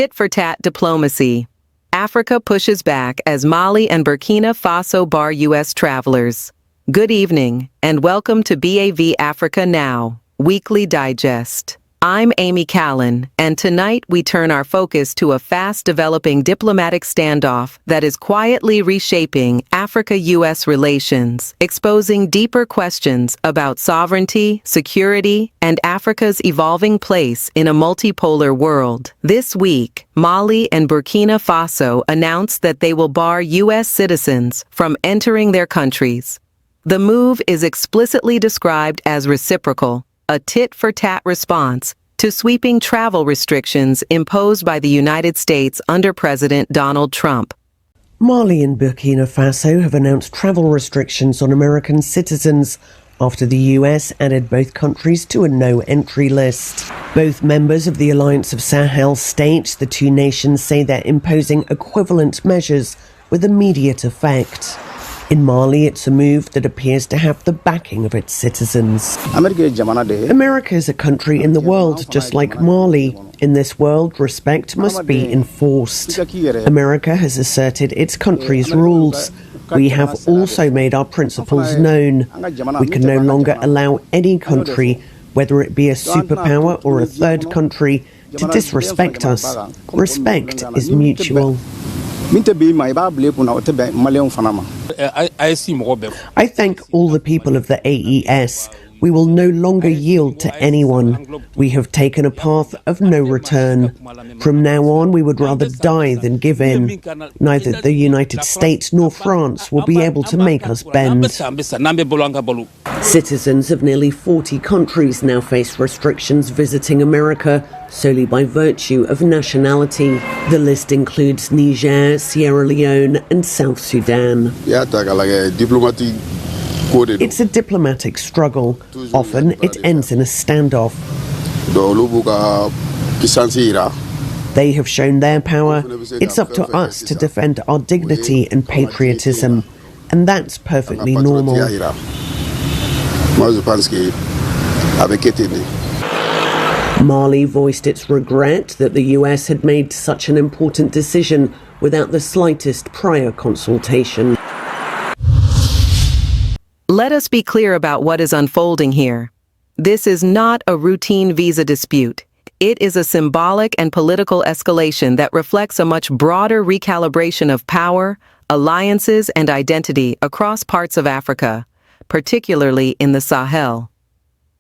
Tit-for-tat diplomacy. Africa pushes back as Mali and Burkina Faso bar U.S. travelers. Good evening, and welcome to BAV Africa Now, Weekly Digest. I'm Amy Callan, and tonight we turn our focus to a fast-developing diplomatic standoff that is quietly reshaping Africa-U.S. relations, exposing deeper questions about sovereignty, security, and Africa's evolving place in a multipolar world. This week, Mali and Burkina Faso announced that they will bar U.S. citizens from entering their countries. The move is explicitly described as reciprocal, a tit-for-tat response to sweeping travel restrictions imposed by the United States under President Donald Trump. Mali and Burkina Faso have announced travel restrictions on American citizens after the US added both countries to a no-entry list. Both members of the Alliance of Sahel states the two nations say they're imposing equivalent measures with immediate effect. In Mali, it's a move that appears to have the backing of its citizens. America is a country in the world, just like Mali. In this world, respect must be enforced. America has asserted its country's rules. We have also made our principles known. We can no longer allow any country, whether it be a superpower or a third country, to disrespect us. Respect is mutual. I thank all the people of the AES. We will no longer yield to anyone. We have taken a path of no return. From now on, we would rather die than give in. Neither the United States nor France will be able to make us bend. Citizens of nearly 40 countries now face restrictions visiting America solely by virtue of nationality. The list includes Niger, Sierra Leone, and South Sudan. It's a diplomatic struggle. Often it ends in a standoff. They have shown their power. It's up to us to defend our dignity and patriotism. And that's perfectly normal. Mali voiced its regret that the US had made such an important decision without the slightest prior consultation. Let us be clear about what is unfolding here. This is not a routine visa dispute. It is a symbolic and political escalation that reflects a much broader recalibration of power, alliances, and identity across parts of Africa, particularly in the Sahel.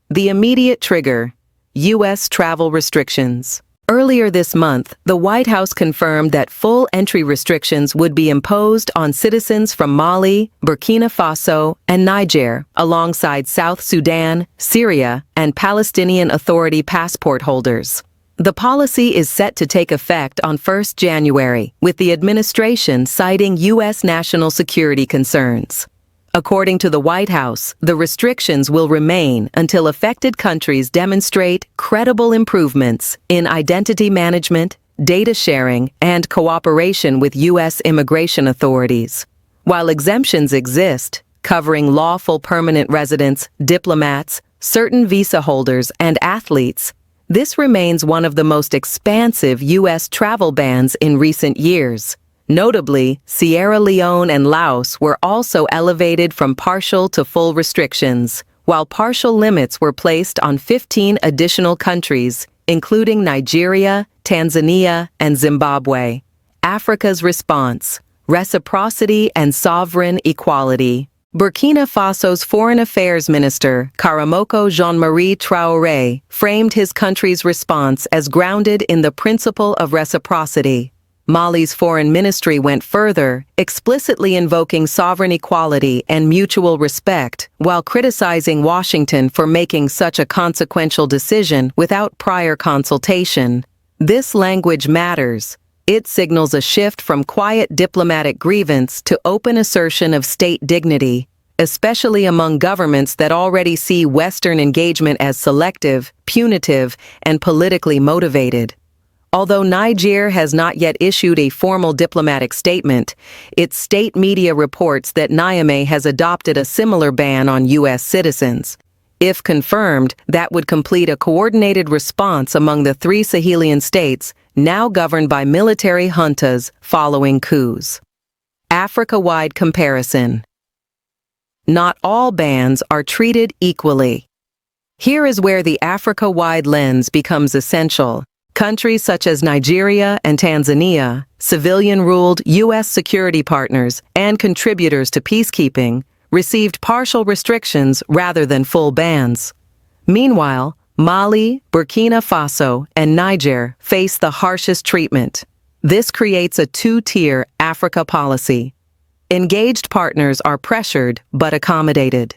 The immediate trigger: U.S. travel restrictions. Earlier this month, the White House confirmed that full entry restrictions would be imposed on citizens from Mali, Burkina Faso, and Niger, alongside South Sudan, Syria, and Palestinian Authority passport holders. The policy is set to take effect on 1 January, with the administration citing U.S. national security concerns. According to the White House, the restrictions will remain until affected countries demonstrate credible improvements in identity management, data sharing, and cooperation with U.S. immigration authorities. While exemptions exist, covering lawful permanent residents, diplomats, certain visa holders, and athletes, this remains one of the most expansive U.S. travel bans in recent years. Notably, Sierra Leone and Laos were also elevated from partial to full restrictions, while partial limits were placed on 15 additional countries, including Nigeria, Tanzania, and Zimbabwe. Africa's response: reciprocity and sovereign equality. Burkina Faso's Foreign Affairs Minister, Karamoko Jean-Marie Traoré, framed his country's response as grounded in the principle of reciprocity. Mali's foreign ministry went further, explicitly invoking sovereign equality and mutual respect, while criticizing Washington for making such a consequential decision without prior consultation. This language matters. It signals a shift from quiet diplomatic grievance to open assertion of state dignity, especially among governments that already see Western engagement as selective, punitive, and politically motivated. Although Niger has not yet issued a formal diplomatic statement, its state media reports that Niamey has adopted a similar ban on U.S. citizens. If confirmed, that would complete a coordinated response among the three Sahelian states, now governed by military juntas following coups. Africa-wide comparison. Not all bans are treated equally. Here is where the Africa-wide lens becomes essential. Countries such as Nigeria and Tanzania, civilian-ruled U.S. security partners and contributors to peacekeeping, received partial restrictions rather than full bans. Meanwhile, Mali, Burkina Faso, and Niger face the harshest treatment. This creates a two-tier Africa policy. Engaged partners are pressured but accommodated.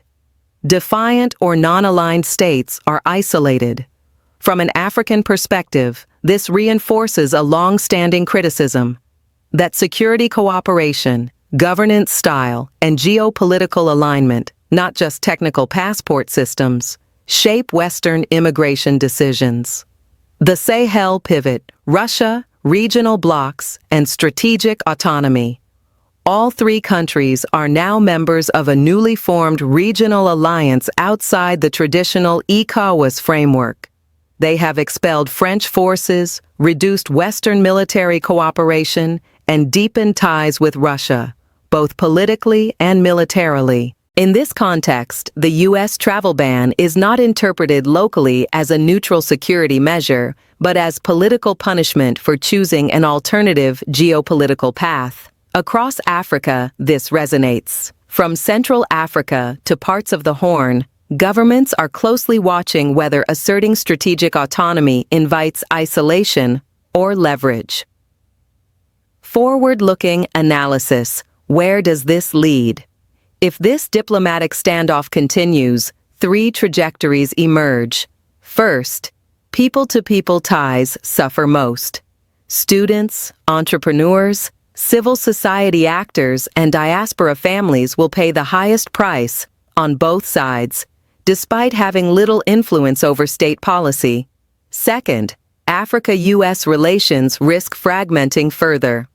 Defiant or non-aligned states are isolated. From an African perspective, this reinforces a long-standing criticism that security cooperation, governance style, and geopolitical alignment, not just technical passport systems, shape Western immigration decisions. The Sahel pivot, Russia, regional blocs, and strategic autonomy. All three countries are now members of a newly formed regional alliance outside the traditional ECOWAS framework. They have expelled French forces, reduced Western military cooperation, and deepened ties with Russia, both politically and militarily. In this context, the U.S. travel ban is not interpreted locally as a neutral security measure, but as political punishment for choosing an alternative geopolitical path. Across Africa, this resonates. From Central Africa to parts of the Horn, governments are closely watching whether asserting strategic autonomy invites isolation or leverage. Forward-looking analysis. Where does this lead? If this diplomatic standoff continues, three trajectories emerge. First, people-to-people ties suffer most. Students, entrepreneurs, civil society actors, and diaspora families will pay the highest price on both sides, despite having little influence over state policy. Second, Africa-U.S. relations risk fragmenting further.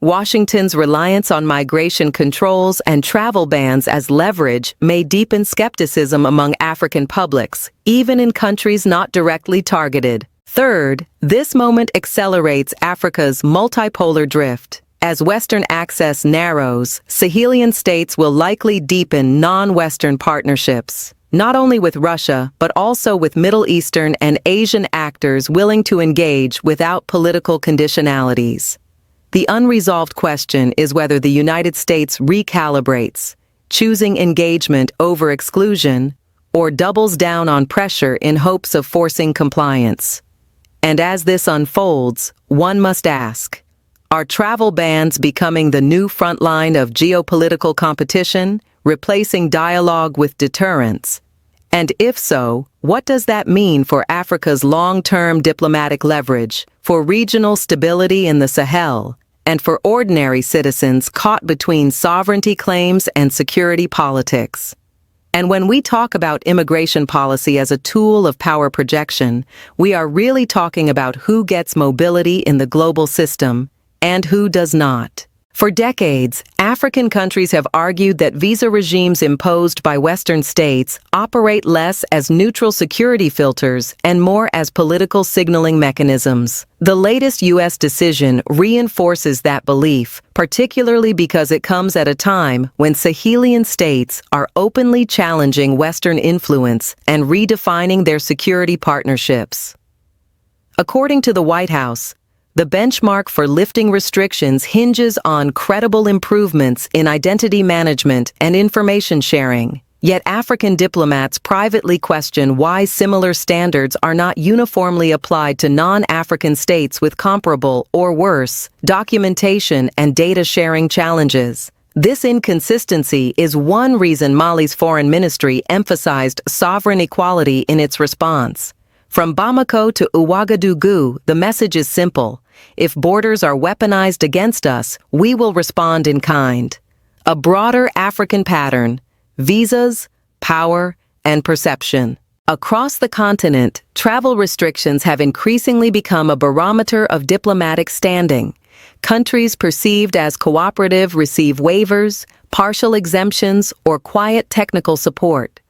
Washington's reliance on migration controls and travel bans as leverage may deepen skepticism among African publics, even in countries not directly targeted. Third, this moment accelerates Africa's multipolar drift. As Western access narrows, Sahelian states will likely deepen non-Western partnerships, not only with Russia, but also with Middle Eastern and Asian actors willing to engage without political conditionalities. The unresolved question is whether the United States recalibrates, choosing engagement over exclusion, or doubles down on pressure in hopes of forcing compliance. And as this unfolds, one must ask, are travel bans becoming the new frontline of geopolitical competition, replacing dialogue with deterrence? And if so, what does that mean for Africa's long-term diplomatic leverage, for regional stability in the Sahel, and for ordinary citizens caught between sovereignty claims and security politics? And when we talk about immigration policy as a tool of power projection, we are really talking about who gets mobility in the global system and who does not. For decades, African countries have argued that visa regimes imposed by Western states operate less as neutral security filters and more as political signaling mechanisms. The latest U.S. decision reinforces that belief, particularly because it comes at a time when Sahelian states are openly challenging Western influence and redefining their security partnerships. According to the White House, the benchmark for lifting restrictions hinges on credible improvements in identity management and information sharing. Yet African diplomats privately question why similar standards are not uniformly applied to non-African states with comparable, or worse, documentation and data sharing challenges. This inconsistency is one reason Mali's foreign ministry emphasized sovereign equality in its response. From Bamako to Ouagadougou, the message is simple. If borders are weaponized against us, we will respond in kind. A broader African pattern: visas, power, and perception. Across the continent, travel restrictions have increasingly become a barometer of diplomatic standing. Countries perceived as cooperative receive waivers, partial exemptions, or quiet technical support.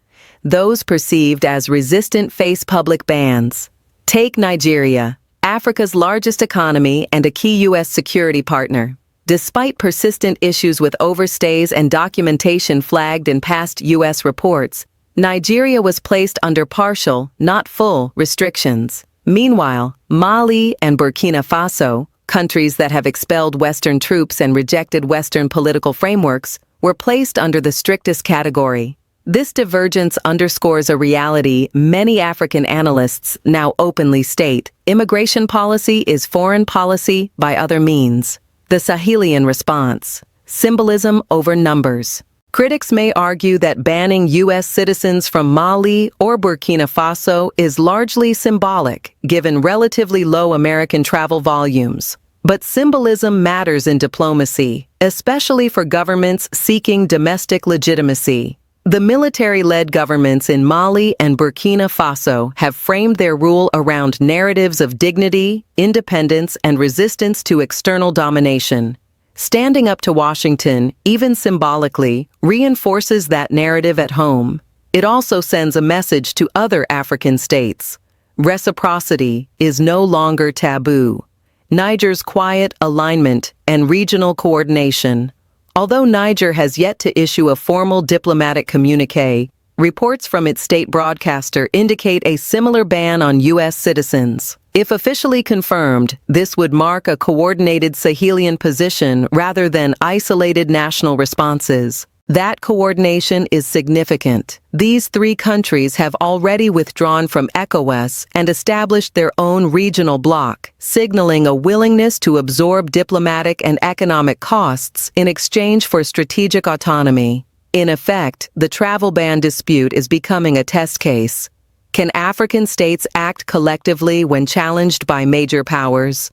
Those perceived as resistant face public bans. Take Nigeria. Africa's largest economy and a key U.S. security partner. Despite persistent issues with overstays and documentation flagged in past U.S. reports, Nigeria was placed under partial, not full, restrictions. Meanwhile, Mali and Burkina Faso, countries that have expelled Western troops and rejected Western political frameworks, were placed under the strictest category. This divergence underscores a reality many African analysts now openly state: immigration policy is foreign policy by other means. The Sahelian response: symbolism over numbers. Critics may argue that banning U.S. citizens from Mali or Burkina Faso is largely symbolic, given relatively low American travel volumes. But symbolism matters in diplomacy, especially for governments seeking domestic legitimacy. The military-led governments in Mali and Burkina Faso have framed their rule around narratives of dignity, independence, and resistance to external domination. Standing up to Washington, even symbolically, reinforces that narrative at home. It also sends a message to other African states. Reciprocity is no longer taboo. Niger's quiet alignment and regional coordination. Although Niger has yet to issue a formal diplomatic communiqué, reports from its state broadcaster indicate a similar ban on U.S. citizens. If officially confirmed, this would mark a coordinated Sahelian position rather than isolated national responses. That coordination is significant. These three countries have already withdrawn from ECOWAS and established their own regional bloc, signaling a willingness to absorb diplomatic and economic costs in exchange for strategic autonomy. In effect, the travel ban dispute is becoming a test case. Can African states act collectively when challenged by major powers?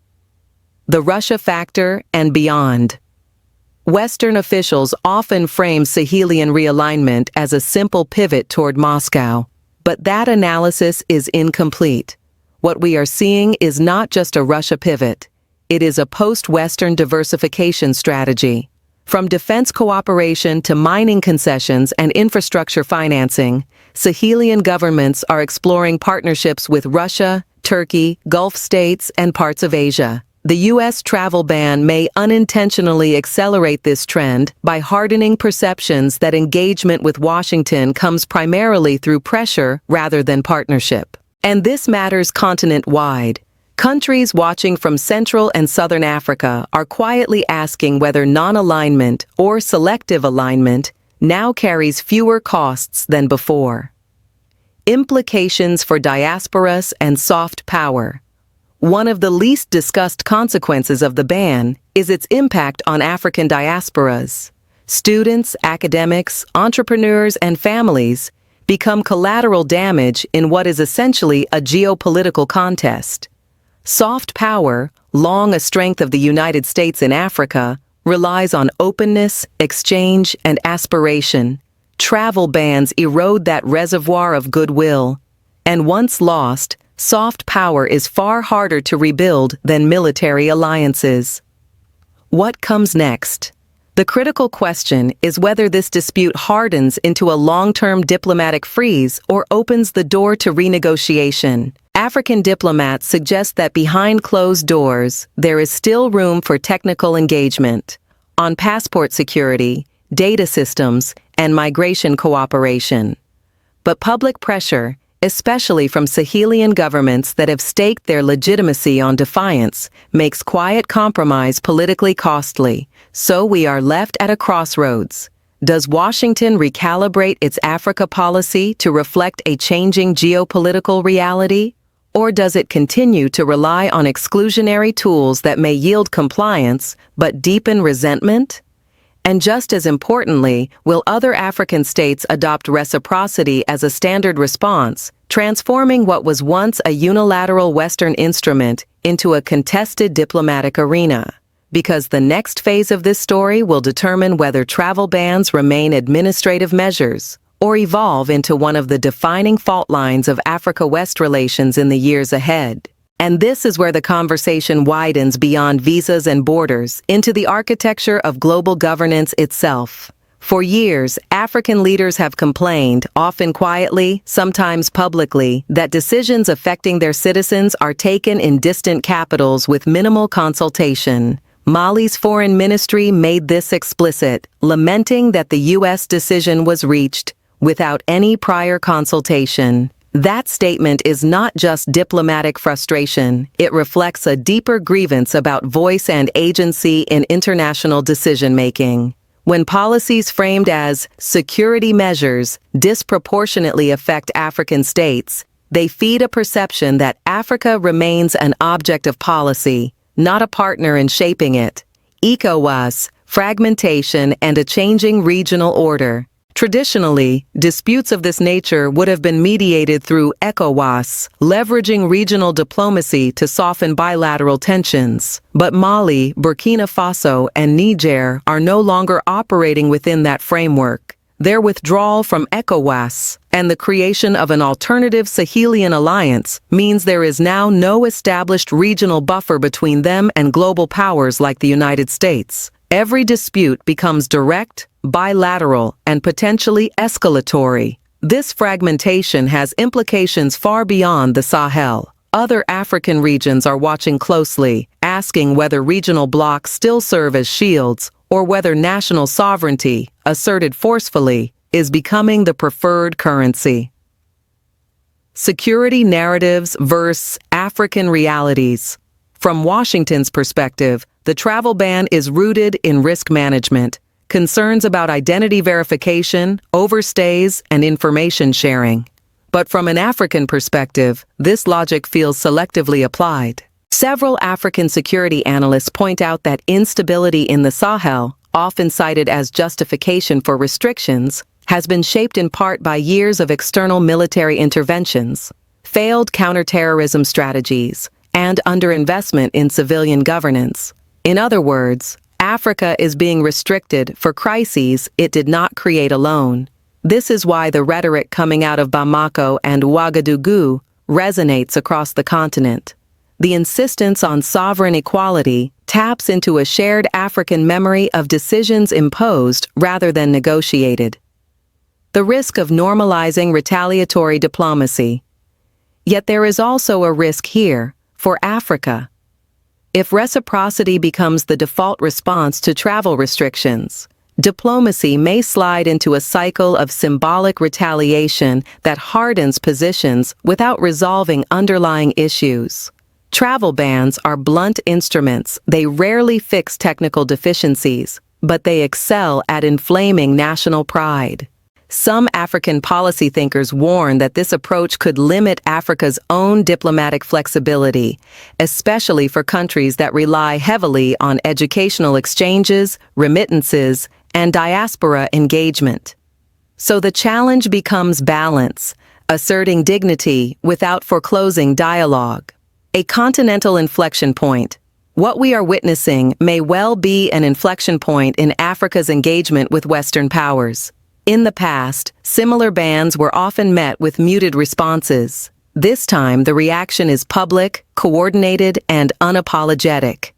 The Russia factor and beyond. Western officials often frame Sahelian realignment as a simple pivot toward Moscow, but that analysis is incomplete. What we are seeing is not just a Russia pivot. It is a post-Western diversification strategy. From defense cooperation to mining concessions and infrastructure financing, Sahelian governments are exploring partnerships with Russia, Turkey, Gulf states, and parts of Asia. The U.S. travel ban may unintentionally accelerate this trend by hardening perceptions that engagement with Washington comes primarily through pressure rather than partnership. And this matters continent-wide. Countries watching from Central and Southern Africa are quietly asking whether non-alignment or selective alignment now carries fewer costs than before. Implications for diasporas and soft power. One of the least discussed consequences of the ban is its impact on African diasporas. Students, academics, entrepreneurs, and families become collateral damage in what is essentially a geopolitical contest. Soft power, long a strength of the United States in Africa, relies on openness, exchange, and aspiration. Travel bans erode that reservoir of goodwill, and once lost, soft power is far harder to rebuild than military alliances. What comes next? The critical question is whether this dispute hardens into a long-term diplomatic freeze or opens the door to renegotiation. African diplomats suggest that behind closed doors, there is still room for technical engagement on passport security, data systems, and migration cooperation. But public pressure, especially from Sahelian governments that have staked their legitimacy on defiance, makes quiet compromise politically costly. So we are left at a crossroads. Does Washington recalibrate its Africa policy to reflect a changing geopolitical reality? Or does it continue to rely on exclusionary tools that may yield compliance but deepen resentment? And just as importantly, will other African states adopt reciprocity as a standard response, transforming what was once a unilateral Western instrument into a contested diplomatic arena? Because the next phase of this story will determine whether travel bans remain administrative measures or evolve into one of the defining fault lines of Africa-West relations in the years ahead. And this is where the conversation widens beyond visas and borders into the architecture of global governance itself. For years, African leaders have complained, often quietly, sometimes publicly, that decisions affecting their citizens are taken in distant capitals with minimal consultation. Mali's foreign ministry made this explicit, lamenting that the U.S. decision was reached without any prior consultation. That statement is not just diplomatic frustration, it reflects a deeper grievance about voice and agency in international decision-making. When policies framed as security measures disproportionately affect African states, they feed a perception that Africa remains an object of policy, not a partner in shaping it. ECOWAS, fragmentation, and a changing regional order. Traditionally, disputes of this nature would have been mediated through ECOWAS, leveraging regional diplomacy to soften bilateral tensions. But Mali, Burkina Faso, and Niger are no longer operating within that framework. Their withdrawal from ECOWAS and the creation of an alternative Sahelian alliance means there is now no established regional buffer between them and global powers like the United States. Every dispute becomes direct, bilateral, and potentially escalatory. This fragmentation has implications far beyond the Sahel. Other African regions are watching closely, asking whether regional blocs still serve as shields or whether national sovereignty, asserted forcefully, is becoming the preferred currency. Security narratives versus African realities. From Washington's perspective, the travel ban is rooted in risk management, concerns about identity verification, overstays, and information sharing. But from an African perspective, this logic feels selectively applied. Several African security analysts point out that instability in the Sahel, often cited as justification for restrictions, has been shaped in part by years of external military interventions, failed counterterrorism strategies, and underinvestment in civilian governance. In other words, Africa is being restricted for crises it did not create alone. This is why the rhetoric coming out of Bamako and Ouagadougou resonates across the continent. The insistence on sovereign equality taps into a shared African memory of decisions imposed rather than negotiated. The risk of normalizing retaliatory diplomacy. Yet there is also a risk here, for Africa. If reciprocity becomes the default response to travel restrictions, diplomacy may slide into a cycle of symbolic retaliation that hardens positions without resolving underlying issues. Travel bans are blunt instruments. They rarely fix technical deficiencies, but they excel at inflaming national pride. Some African policy thinkers warn that this approach could limit Africa's own diplomatic flexibility, especially for countries that rely heavily on educational exchanges, remittances, and diaspora engagement. So the challenge becomes balance, asserting dignity without foreclosing dialogue. A continental inflection point. What we are witnessing may well be an inflection point in Africa's engagement with Western powers. In the past, similar bans were often met with muted responses. This time, the reaction is public, coordinated, and unapologetic.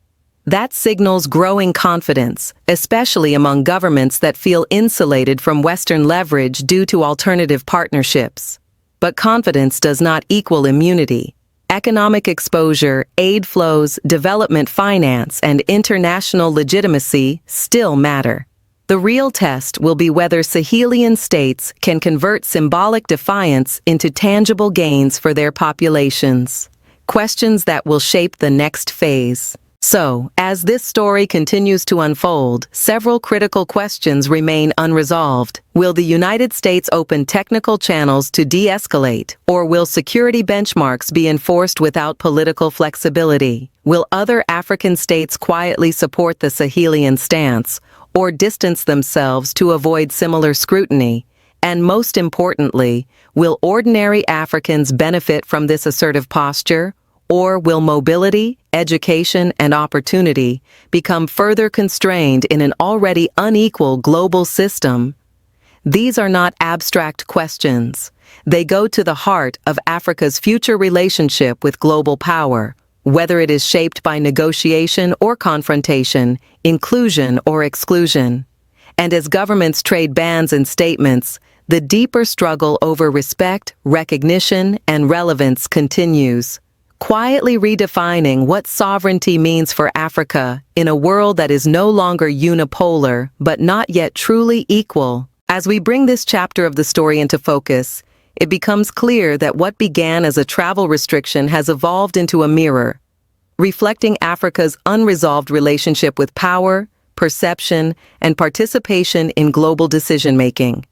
That signals growing confidence, especially among governments that feel insulated from Western leverage due to alternative partnerships. But confidence does not equal immunity. Economic exposure, aid flows, development finance, and international legitimacy still matter. The real test will be whether Sahelian states can convert symbolic defiance into tangible gains for their populations. Questions that will shape the next phase. So, as this story continues to unfold, several critical questions remain unresolved. Will the United States open technical channels to de-escalate, or will security benchmarks be enforced without political flexibility? Will other African states quietly support the Sahelian stance, or distance themselves to avoid similar scrutiny? And most importantly, will ordinary Africans benefit from this assertive posture? Or will mobility, education, and opportunity become further constrained in an already unequal global system? These are not abstract questions. They go to the heart of Africa's future relationship with global power, whether it is shaped by negotiation or confrontation, inclusion or exclusion. And as governments trade bans and statements, the deeper struggle over respect, recognition, and relevance continues, quietly redefining what sovereignty means for Africa in a world that is no longer unipolar but not yet truly equal. As we bring this chapter of the story into focus, it becomes clear that what began as a travel restriction has evolved into a mirror, reflecting Africa's unresolved relationship with power, perception, and participation in global decision-making.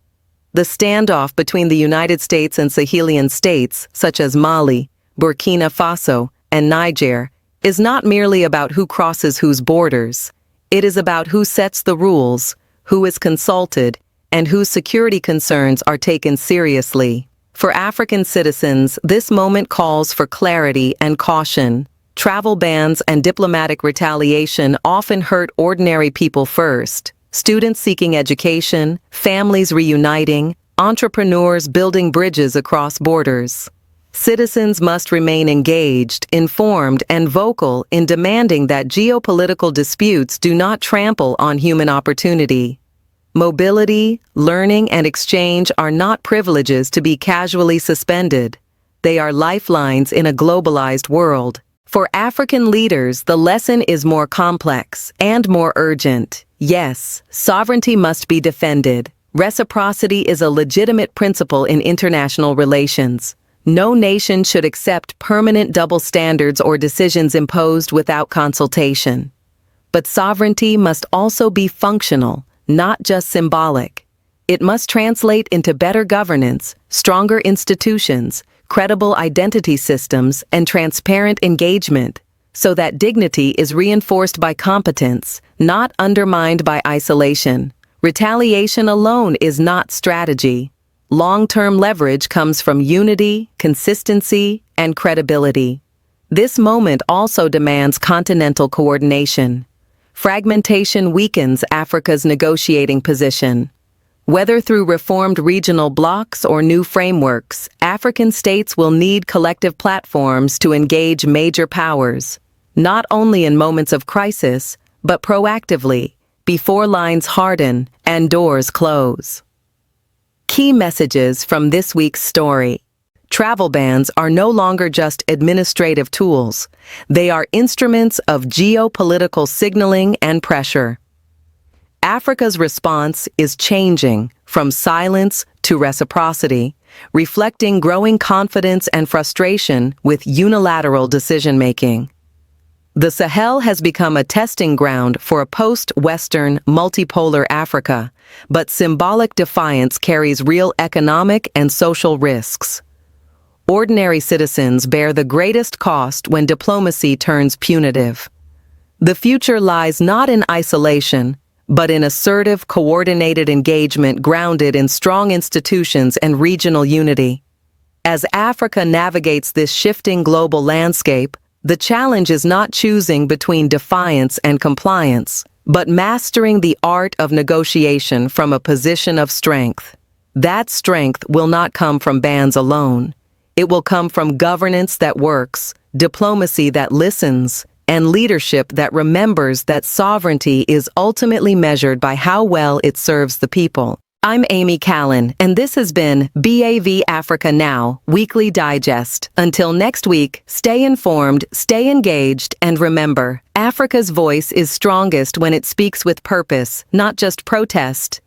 The standoff between the United States and Sahelian states, such as Mali, Burkina Faso, and Niger, is not merely about who crosses whose borders. It is about who sets the rules, who is consulted, and whose security concerns are taken seriously. For African citizens, this moment calls for clarity and caution. Travel bans and diplomatic retaliation often hurt ordinary people first. Students seeking education, families reuniting, entrepreneurs building bridges across borders. Citizens must remain engaged, informed, and vocal in demanding that geopolitical disputes do not trample on human opportunity. Mobility, learning, and exchange are not privileges to be casually suspended. They are lifelines in a globalized world. For African leaders, the lesson is more complex and more urgent. Yes, sovereignty must be defended. Reciprocity is a legitimate principle in international relations. No nation should accept permanent double standards or decisions imposed without consultation. But sovereignty must also be functional, not just symbolic. It must translate into better governance, stronger institutions, credible identity systems, and transparent engagement, so that dignity is reinforced by competence, not undermined by isolation. Retaliation alone is not strategy. Long-term leverage comes from unity, consistency, and credibility. This moment also demands continental coordination. Fragmentation weakens Africa's negotiating position. Whether through reformed regional blocs or new frameworks, African states will need collective platforms to engage major powers, not only in moments of crisis, but proactively, before lines harden and doors close. Key messages from this week's story. Travel bans are no longer just administrative tools. They are instruments of geopolitical signaling and pressure. Africa's response is changing from silence to reciprocity, reflecting growing confidence and frustration with unilateral decision-making. The Sahel has become a testing ground for a post-Western, multipolar Africa, but symbolic defiance carries real economic and social risks. Ordinary citizens bear the greatest cost when diplomacy turns punitive. The future lies not in isolation, but in assertive, coordinated engagement grounded in strong institutions and regional unity. As Africa navigates this shifting global landscape, the challenge is not choosing between defiance and compliance, but mastering the art of negotiation from a position of strength. That strength will not come from bans alone. It will come from governance that works, diplomacy that listens, and leadership that remembers that sovereignty is ultimately measured by how well it serves the people. I'm Amy Callan, and this has been BAV Africa Now, Weekly Digest. Until next week, stay informed, stay engaged, and remember, Africa's voice is strongest when it speaks with purpose, not just protest.